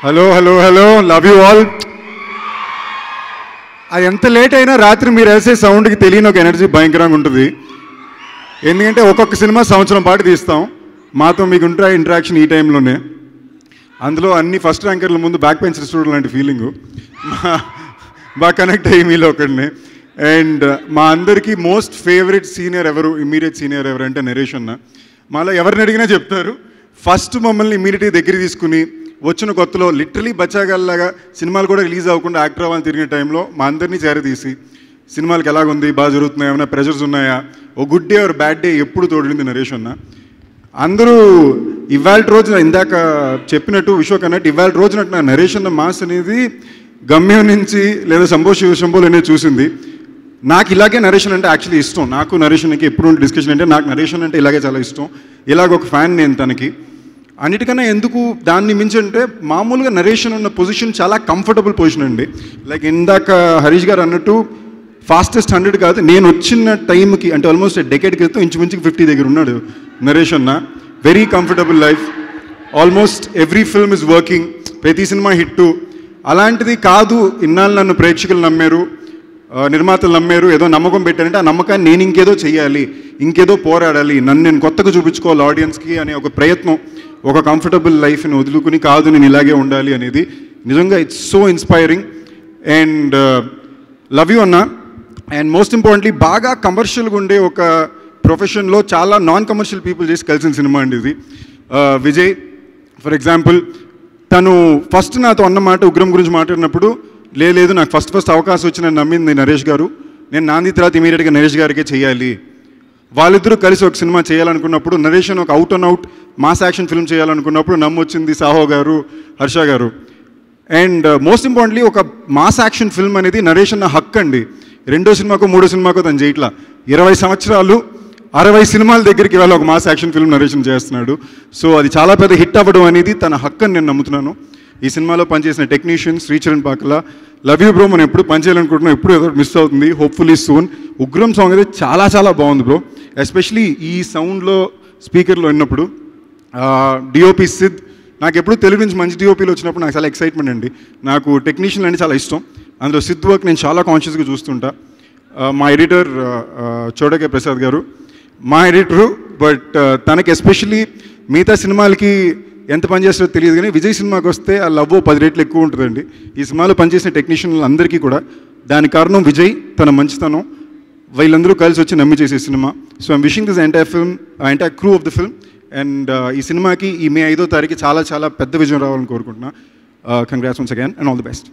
Hello love you all. అది ఎంత late అయినా రాత్రి మీరు వేసే సౌండ్కి తెలియని ఒక ఎనర్జీ భయంకరంగా ఉంటుంది. ఎందుకంటే ఒక్కొక్క సినిమా సంవత్సరం పాటు తీస్తాం, మాతో మీకు ఉంటే ఇంటరాక్షన్ ఈ టైంలోనే. అందులో అన్ని ఫస్ట్ ర్యాంకర్ల ముందు బ్యాక్ బెంచ్ స్టూడెంట్ లాంటి ఫీలింగు బాగా కనెక్ట్ అయ్యి మీలో ఒకడిని. అండ్ మా అందరికీ మోస్ట్ ఫేవరెట్ సీనియర్ ఎవరు, ఇమీడియట్ సీనియర్ ఎవరు అంటే నరేష్ అన్న. మాలో ఎవరిని అడిగినా చెప్తారు. ఫస్ట్ మమ్మల్ని ఇమీడియట్గా దగ్గర తీసుకుని వచ్చిన కొత్తలో లిటరలీ బచ్చాగల్లాగా సినిమాలు కూడా రిలీజ్ అవ్వకుండా యాక్టర్ అవ్వాలని తిరిగిన టైంలో మా అందరినీ చేరదీసి సినిమాలకి ఎలాగుంది, బాగా జరుగుతున్నాయా, ఏమైనా ప్రెషర్స్ ఉన్నాయా, ఓ good day or bad day ఎప్పుడు తోడింది నరేష్ అన్న. అందరూ ఇవాళ రోజున ఇందాక చెప్పినట్టు విశ్వక్ అన్నట్టు ఇవాళ రోజున నా నరేష్ అన్న మాస్ అనేది గమ్యం నుంచి లేదా శంభో శంభోలు అనేది చూసింది. నాకు ఇలాగే నరేషన్ అంటే యాక్చువల్లీ ఇష్టం. నాకు నరేషన్కి ఎప్పుడు డిస్కషన్ అంటే నాకు నరేషన్ అంటే ఇలాగే చాలా ఇష్టం. ఇలాగ ఒక ఫ్యాన్ నేను తనకి. అన్నిటికన్నా ఎందుకు దాన్ని మించి అంటే మామూలుగా నరేషన్ ఉన్న పొజిషన్ చాలా కంఫర్టబుల్ పొజిషన్ అండి. లైక్ ఇందాక హరీష్ గారు అన్నట్టు ఫాస్టెస్ట్ 100 కాదు, నేను వచ్చిన టైంకి అంటే ఆల్మోస్ట్ డెకేడ్ క్రితం ఇంచుమించుకి 50 దగ్గర ఉన్నాడు నరేష్ అన్న. Very comfortable life, almost every film is working, ప్రతి సినిమా హిట్టు. అలాంటిది కాదు, ఇన్నాళ్ళు నన్ను ప్రేక్షకులు నమ్మారు, నిర్మాతలు నమ్మారు, ఏదో నమ్మకం పెట్టారంటే ఆ నమ్మకాన్ని నేను ఇంకేదో చెయ్యాలి, ఇంకేదో పోరాడాలి, నన్ను నేను కొత్తగా చూపించుకోవాలి ఆడియన్స్కి అనే ఒక ప్రయత్నం, ఒక కంఫర్టబుల్ లైఫ్ని వదులుకుని కాదు నేను ఇలాగే ఉండాలి అనేది నిజంగా it's so inspiring. And love you అన్న. అండ్ మోస్ట్ ఇంపార్టెంట్లీ బాగా కమర్షియల్గా ఉండే ఒక ప్రొఫెషన్లో చాలా నాన్ కమర్షియల్ పీపుల్ చేసి కలిసిన సినిమా అండి ఇది. విజయ్ ఫర్ ఎగ్జాంపుల్, తను ఫస్ట్ నాతో అన్నమాట ఉగ్రం గురించి మాట్లాడినప్పుడు, లేదు నాకు ఫస్ట్ అవకాశం వచ్చి నన్ను నమ్మింది నరేష్ గారు, నేను నాంది తర్వాత ఇమీడియట్గా నరేష్ గారికే చేయాలి. వాళ్ళిద్దరూ కలిసి ఒక సినిమా చేయాలనుకున్నప్పుడు, నరేష్ ఒక out and out mass action film చేయాలనుకున్నప్పుడు నమ్మొచ్చింది సాహో గారు, హర్ష గారు. అండ్ మోస్ట్ ఇంపార్టెంట్లీ ఒక మాస్ యాక్షన్ ఫిల్మ్ అనేది నరేష్ అన్న హక్కు అండి. రెండో సినిమాకో మూడో సినిమాకో తను చేయట్లా, 20 సంవత్సరాలు 60 సినిమాల దగ్గరికి వెళ్ళి ఒక మాస్ యాక్షన్ ఫిల్మ్ నరేషన్ చేస్తున్నాడు. సో అది చాలా పెద్ద హిట్ అవ్వడం అనేది తన హక్కు అని నేను నమ్ముతున్నాను. ఈ సినిమాలో పనిచేసిన technician Sricharan Pakala, love you bro, మనం ఎప్పుడు పనిచేయాలనుకుంటున్నాం, ఎప్పుడు ఏదో మిస్ అవుతుంది, హోప్ఫుల్లీ సూన్. ఉగ్రం సాంగ్ అయితే చాలా చాలా బాగుంది బ్రో, ఎస్పెషలీ ఈ సౌండ్లో స్పీకర్లో విన్నప్పుడు. డిఓపి సిద్, నాకు ఎప్పుడు తెలుగు నుంచి మంచి డిఓపీలు వచ్చినప్పుడు నాకు చాలా ఎక్సైట్మెంట్ అండి. నాకు టెక్నీషియన్లు అంటే చాలా ఇష్టం, అందులో సిద్ వర్క్ నేను చాలా కాన్షియస్గా చూస్తుంటా. మా ఎడిటర్ చోడకే ప్రసాద్ గారు మా ఎడిటరు, బట్ తనకి ఎస్పెషలీ మిగతా సినిమాలకి ఎంత పనిచేస్తారో తెలియదు కానీ విజయ్ సినిమాకి వస్తే ఆ లవ్ 10 రెట్లు ఎక్కువ ఉంటుందండి. ఈ సినిమాలో పనిచేసిన టెక్నీషియన్లు అందరికీ కూడా దానికి కారణం విజయ్, తన మంచితనం, వీళ్ళందరూ కలిసి వచ్చి నమ్మి చేసే cinema. So I'm wishing this entire crew of the film. And ఈ సినిమాకి ఈ May 5వ తారీఖు చాలా చాలా పెద్ద విజయం రావాలని కోరుకుంటున్నా. Congrats once again and all the best.